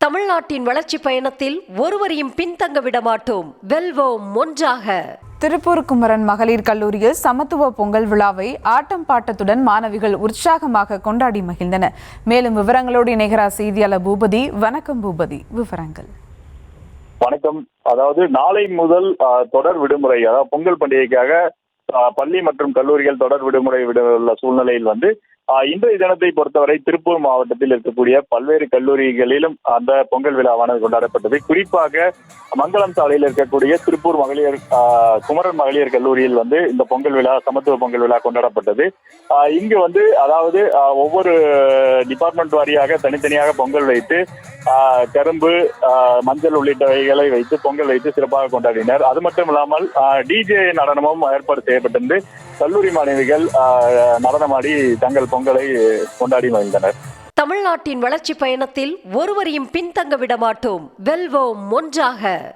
தமிழ்நாட்டின் வளர்ச்சி பயணத்தில் ஒருவரையும் பின்தங்க விட மாட்டோம். வெல்வோம் ஒன்றாக. திருப்பூர் குமரன் மகளிர் கல்லூரியில் சமத்துவ பொங்கல் விழாவை ஆட்டம் பாட்டத்துடன் மாணவிகள் உற்சாகமாக கொண்டாடி மகிழ்ந்தனர். மேலும் விவரங்களோடு இணைகிறார் செய்தியாளர் பூபதி. வணக்கம் பூபதி, விவரங்கள். வணக்கம். அதாவது நாளை முதல் தொடர் விடுமுறை, அதாவது பொங்கல் பண்டிகைக்காக பள்ளி மற்றும் கல்லூரிகள் தொடர் விடுமுறை விட சூழ்நிலையில் இன்றைய தினத்தை பொறுத்தவரை திருப்பூர் மாவட்டத்தில் இருக்கக்கூடிய பல்வேறு கல்லூரிகளிலும் அந்த பொங்கல் விழாவானது கொண்டாடப்பட்டது. குறிப்பாக மங்களம் சாலையில் இருக்கக்கூடிய திருப்பூர் குமரன் மகளிர் கல்லூரியில் இந்த பொங்கல் விழா, சமத்துவ பொங்கல் விழா கொண்டாடப்பட்டது. இங்கு அதாவது ஒவ்வொரு டிபார்ட்மெண்ட் வாரியாக தனித்தனியாக பொங்கல் வைத்து கரும்பு, மஞ்சள் உள்ளிட்டவைகளை வைத்து பொங்கல் வைத்து சிறப்பாக கொண்டாடினர். அது மட்டும் இல்லாமல் டிஜே நடனமும் ஏற்பாடு செய்யப்பட்டிருந்து கல்லூரி மாணவிகள் நடனமாடி தங்கள் பொங்கலை கொண்டாடி மகிழ்ந்தனர். தமிழ்நாட்டின் வளர்ச்சி பயணத்தில் ஒருவரையும் பின்தங்க விட மாட்டோம். வெல்வோம் ஒன்றாக.